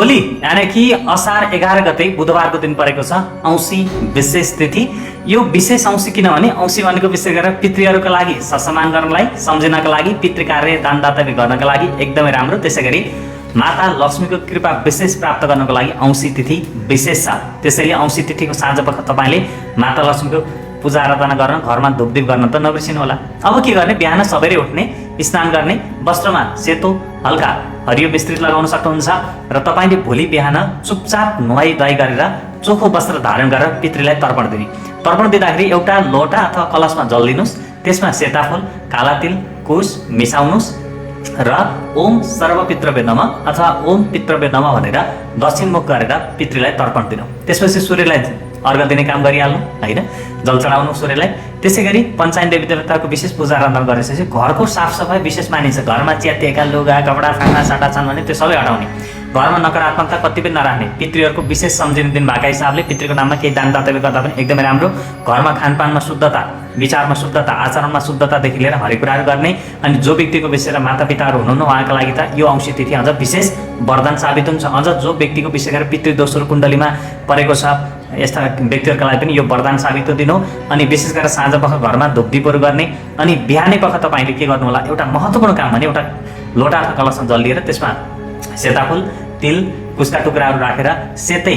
भोलि यानी कि असार 11 गते बुधबारको दिन परेको छ औँसी विशेष तिथि। यो विशेष औँसी किनभने औँसी भनेको विशेष गरेर पितृहरूको लागि सम्मान गर्नलाई, सम्झिनको लागि, पितृ कार्य दानदाता गर्नका लागि एकदमै राम्रो। त्यसैगरी माता लक्ष्मीको कृपा विशेष प्राप्त गर्नको लागि औँसी तिथि विशेष छ। त्यसैले औँसी तिथिको साँझपख तपाईँले माता लक्ष्मीको पूजा आराधना गर्न, घरमा धुपदीप गर्न त नबिर्सिनु होला। अब के गर्ने, बिहान सबेरै उठ्ने, स्नान गर्ने, वस्त्रमा सेतो हल्का हरियो मिश्रित लगाउन सक्नुहुन्छ र तपाईँले भोलि बिहान चुपचाप नुहाई धुवाई गरेर चोखो वस्त्र धारण गरेर पितृलाई तर्पण दिने। तर्पण दिँदाखेरि एउटा लोटा अथवा कलशमा जल लिनुहोस्, त्यसमा सेता फुल, काला तिल, कुश मिसाउनुहोस् र ओम सर्वपितृभ्यो नमः अथवा ओम पितृभ्यो नमः भनेर दक्षिणमुख गरेर पितृलाई तर्पण दिनु। त्यसपछि सूर्यलाई अर्घ दिने काम गरिहाल्नु होइन, जल चढाउनु सूर्यलाई। त्यसै गरी पञ्चायन देवी देवताको विशेष पूजा आराधना गरेपछि घरको साफसफाइ विशेष मानिन्छ। घरमा च्यातिएका लुगा कपडा फाटा साटा छन् भने त्यो सबै हटाउने, घरमा नकारात्मकता कति पनि नराख्ने, पितृहरूको विशेष सम्झिने दिन भएका हिसाबले पितृको नाममा केही दान दातव्य गर्दा पनि एकदमै राम्रो। घरमा खानपानमा शुद्धता, विचारमा शुद्धता, आचरणमा शुद्धतादेखि लिएर हरेक कुराहरू गर्ने। अनि जो व्यक्तिको विशेष मातापिताहरू हुनुहुन्न उहाँका लागि त यो औँसी तिथि अझ विशेष वरदान साबित हुन्छ। अझ जो व्यक्तिको विशेष गरेर पितृदोषहरू कुण्डलीमा परेको छ यस्ता व्यक्तिहरूका लागि पनि यो वरदान साबित दिनु। अनि विशेष गरेर साँझपख घरमा धुपदीपहरू गर्ने। अनि बिहानै पख तपाईँले के गर्नु होला, एउटा महत्त्वपूर्ण काम भने एउटा लोटा अथवा कलशमा जल लिएर त्यसमा सेताफुल, तिल, कुशका टुक्राहरू राखेर सेतै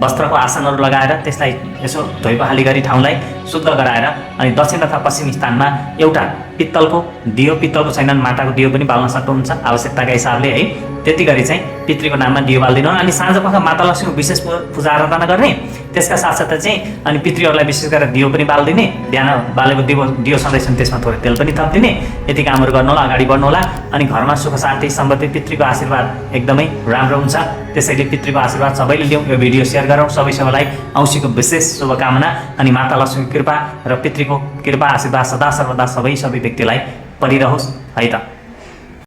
वस्त्रको आसनहरू लगाएर त्यसलाई यसो धोइपखाली गरी ठाउँलाई शुद्ध गराएर अनि दक्षिण तथा पश्चिम स्थानमा एउटा पित्तलको दियो, पित्तलको छैन माटाको दियो पनि बाल्न सक्नुहुन्छ आवश्यकताका हिसाबले है। त्यति गरी चाहिँ पितृको नाममा दियो बालिदिनु। अनि साँझपख माता लक्ष्मीको विशेष पूजा आराधना गर्ने। त्यसका साथसाथै चाहिँ अनि पितृहरूलाई विशेष गरेर दियो पनि बालिदिने। बिहान बालेको दियो सधैँ त्यसमा थोरै तेल पनि थपिदिने। यति कामहरू गर्नु होला, अगाडि बढ्नु होला। अनि घरमा सुख शान्ति सम्पत्ति पितृको आशीर्वाद एकदमै राम्रो हुन्छ। त्यसैले पितृको आशीर्वाद सबैले लिउँ। यो भिडियो सेयर गरौँ सबैलाई औँसीको विशेष शुभकामना। अनि माता लक्ष्मीको कृपा र पितृको कृपा आशीर्वाद सदा सर्वदा सबै व्यक्तिलाई परिरहोस् है त।